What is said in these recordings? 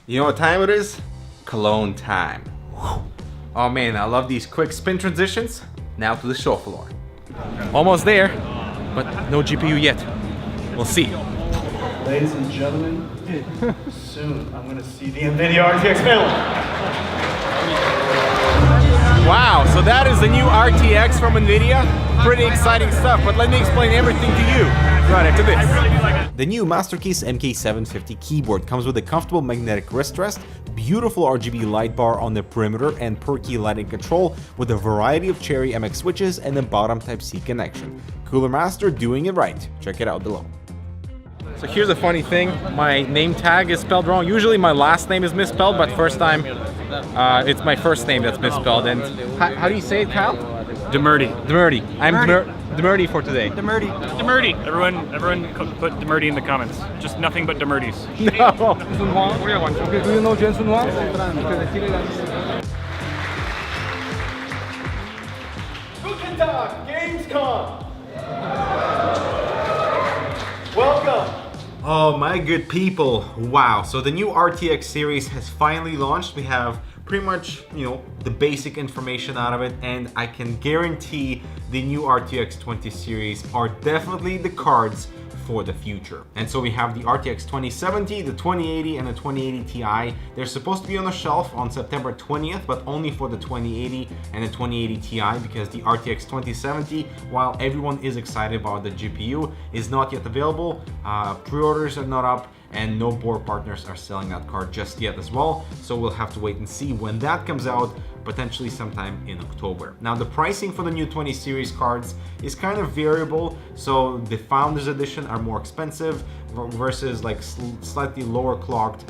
You know what time it is? Cologne time. Oh man, I love these quick spin transitions. Now to the show floor. Almost there, but no GPU yet. We'll see. Ladies and gentlemen, soon I'm going to see the Nvidia Rtx panel. Wow, so that is the new RTX from Nvidia. Pretty exciting stuff, but let me explain everything to you right after this. The new Mastercase MK750 keyboard comes with a comfortable magnetic wrist rest, beautiful RGB light bar on the perimeter, and per-key lighting control with a variety of Cherry MX switches and a bottom Type-C connection. Cooler Master doing it right. Check it out below. So here's a funny thing, my name tag is spelled wrong. Usually my last name is misspelled, but first time it's my first name that's misspelled. And how do you say it, Kyle? Demerdy. Demerdy. I'm Demerdy for today. Demerdy. Demerdy. Everyone put Demerdy in the comments. Just nothing but Demerdys. No. Do you know Jensen Wang? Guten Tag, Gamescom! Welcome! Oh my good people, wow. So the new RTX series has finally launched. We have pretty much, the basic information out of it, and I can guarantee the new RTX 20 series are definitely the cards for the future. And so we have the RTX 2070, the 2080, and the 2080 Ti. They're supposed to be on the shelf on September 20th, but only for the 2080 and the 2080 Ti, because the RTX 2070, while everyone is excited about the GPU, is not yet available. Pre-orders are not up, and no board partners are selling that card just yet as well. So we'll have to wait and see when that comes out, potentially sometime in October. Now the pricing for the new 20 series cards is kind of variable. So the Founders Edition are more expensive versus like slightly lower clocked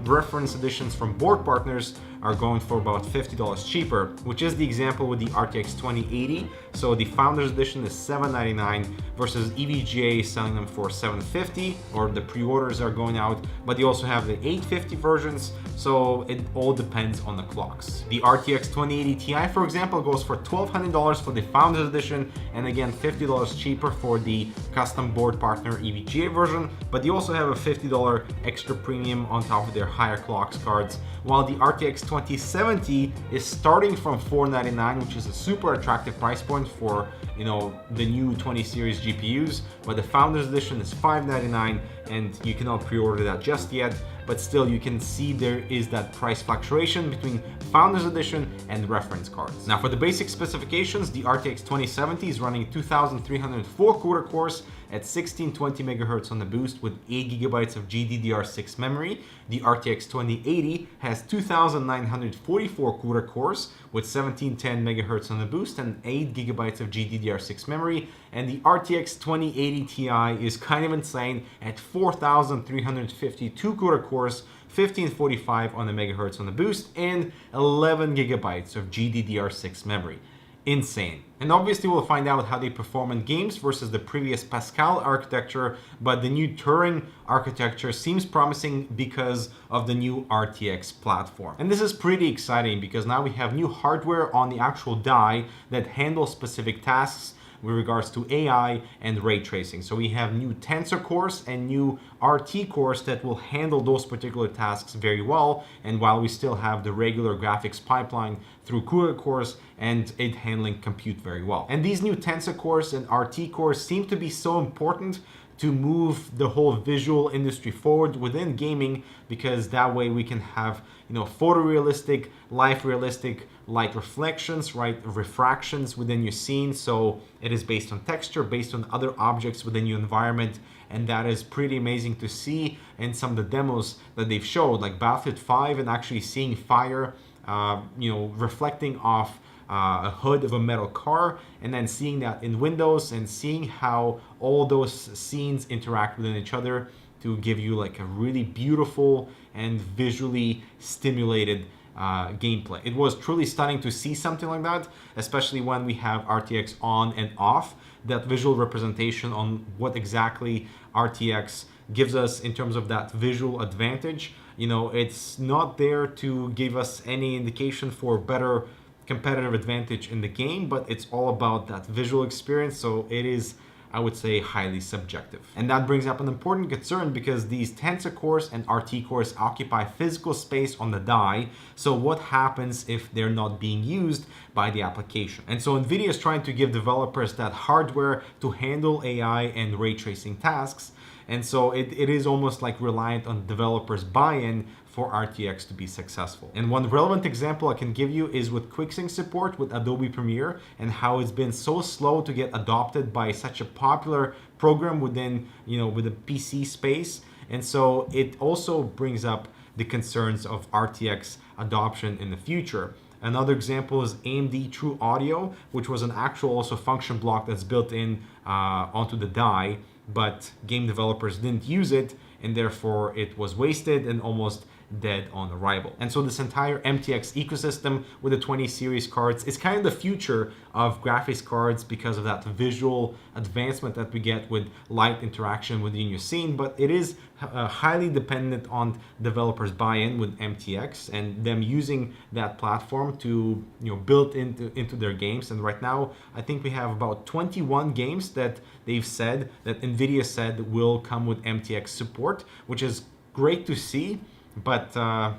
reference editions from board partners are going for about $50 cheaper, which is the example with the RTX 2080. So the Founders Edition is $799 versus EVGA is selling them for $750, or the pre-orders are going out, but you also have the $850 versions, so it all depends on the clocks. The RTX 2080 Ti, for example, goes for $1,200 for the Founders Edition, and again $50 cheaper for the custom board partner EVGA version, but you also have a $50 extra premium on top of their higher clocks cards, while the RTX 2070 is starting from $499, which is a super attractive price point for the new 20 series GPUs, but the Founders Edition is $599, and you cannot pre-order that just yet, but still you can see there is that price fluctuation between Founders Edition and reference cards. Now for the basic specifications, the RTX 2070 is running 2304 CUDA cores at 1620 MHz on the boost with 8 GB of GDDR6 memory. The RTX 2080 has 2944 CUDA cores with 1710 MHz on the boost and 8 GB of GDDR6 memory. And the RTX 2080 Ti is kind of insane at 4352 CUDA cores, 1545 on the megahertz on the boost, and 11 GB of GDDR6 memory. Insane. And obviously we'll find out how they perform in games versus the previous Pascal architecture, but the new Turing architecture seems promising because of the new RTX platform. And this is pretty exciting because now we have new hardware on the actual die that handles specific tasks with regards to AI and ray tracing. So we have new Tensor cores and new RT cores that will handle those particular tasks very well, and while we still have the regular graphics pipeline through CUDA cores and it handling compute very well. And these new Tensor cores and RT cores seem to be so important to move the whole visual industry forward within gaming, because that way we can have photorealistic, life realistic light reflections, right, refractions within your scene. So it is based on texture, based on other objects within your environment, and that is pretty amazing to see in some of the demos that they've showed, like Battlefield 5, and actually seeing fire reflecting off a hood of a metal car, and then seeing that in Windows and seeing how all those scenes interact within each other to give you like a really beautiful and visually stimulated gameplay. It was truly stunning to see something like that, especially when we have RTX on and off, that visual representation on what exactly RTX gives us in terms of that visual advantage. It's not there to give us any indication for better competitive advantage in the game, but it's all about that visual experience. So it is I would say, highly subjective. And that brings up an important concern because these Tensor cores and RT cores occupy physical space on the die. So what happens if they're not being used by the application? And so Nvidia is trying to give developers that hardware to handle AI and ray tracing tasks. And so it is almost like reliant on developers' buy-in for RTX to be successful. And one relevant example I can give you is with QuickSync support with Adobe Premiere and how it's been so slow to get adopted by such a popular program within, with the PC space. And so it also brings up the concerns of RTX adoption in the future. Another example is AMD True Audio, which was an actual also function block that's built in onto the die, but game developers didn't use it, and therefore it was wasted and almost dead on arrival. And so this entire MTX ecosystem with the 20 series cards is kind of the future of graphics cards because of that visual advancement that we get with light interaction within your scene, but it is highly dependent on developers' buy-in with MTX and them using that platform to build into their games. And right now I think we have about 21 games that they've said that Nvidia said will come with MTX support, which is great to see. But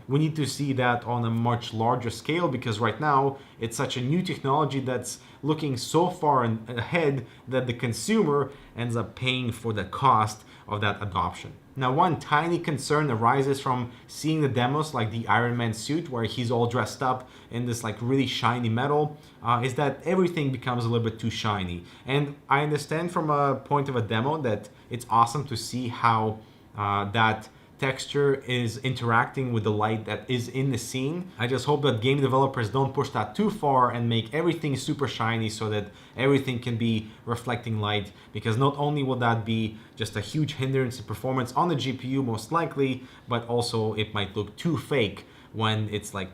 we need to see that on a much larger scale because right now it's such a new technology that's looking so far ahead that the consumer ends up paying for the cost of that adoption. Now, one tiny concern arises from seeing the demos like the Iron Man suit where he's all dressed up in this like really shiny metal, is that everything becomes a little bit too shiny. And I understand from a point of a demo that it's awesome to see how that texture is interacting with the light that is in the scene. I just hope that game developers don't push that too far and make everything super shiny so that everything can be reflecting light, because not only will that be just a huge hindrance to performance on the GPU most likely, but also it might look too fake when it's like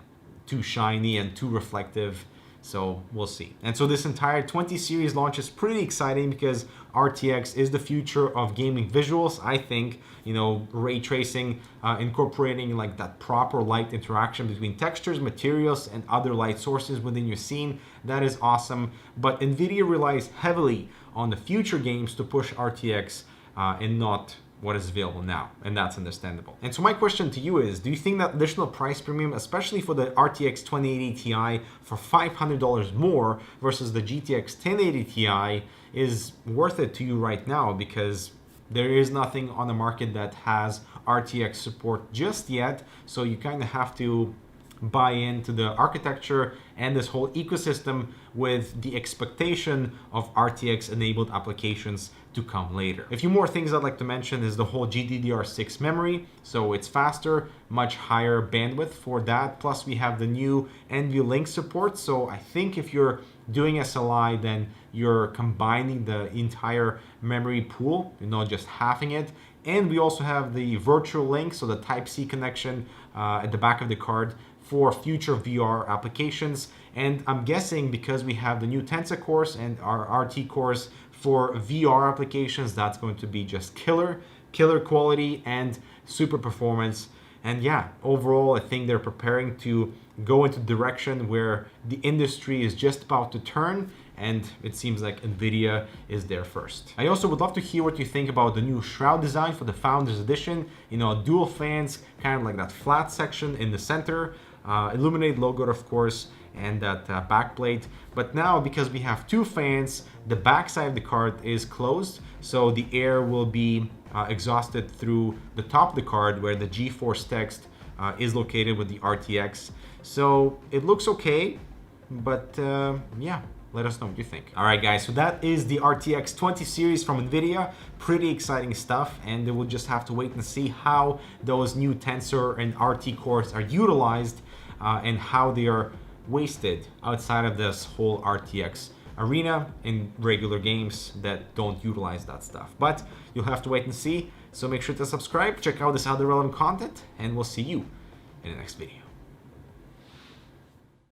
too shiny and too reflective. So we'll see. And so this entire 20 series launch is pretty exciting because RTX is the future of gaming visuals. I think, ray tracing, incorporating like that proper light interaction between textures, materials, and other light sources within your scene, that is awesome. But Nvidia relies heavily on the future games to push RTX and not what is available now, and that's understandable. And so my question to you is, do you think that additional price premium, especially for the RTX 2080 Ti for $500 more versus the GTX 1080 Ti, is worth it to you right now? Because there is nothing on the market that has RTX support just yet, so you kind of have to buy into the architecture and this whole ecosystem with the expectation of RTX enabled applications to come later. A few more things I'd like to mention is the whole GDDR6 memory. So it's faster, much higher bandwidth for that. Plus we have the new NVLink support. So I think if you're doing SLI, then you're combining the entire memory pool, not just halving it. And we also have the virtual link, so the Type-C connection at the back of the card for future VR applications. And I'm guessing because we have the new Tensor cores and our RT cores for VR applications, that's going to be just killer quality and super performance. And yeah, overall, I think they're preparing to go into direction where the industry is just about to turn, and it seems like Nvidia is there first. I also would love to hear what you think about the new shroud design for the Founders Edition. Dual fans, kind of like that flat section in the center, illuminated logo, of course, and that backplate. But now, because we have two fans, the back side of the card is closed, so the air will be exhausted through the top of the card where the GeForce text is located with the RTX. So it looks okay, but yeah, let us know what you think. All right, guys, so that is the RTX 20 series from Nvidia. Pretty exciting stuff, and we'll just have to wait and see how those new Tensor and RT cores are utilized and how they are wasted outside of this whole RTX arena in regular games that don't utilize that stuff. But you'll have to wait and see. So make sure to subscribe, check out this other relevant content, and we'll see you in the next video.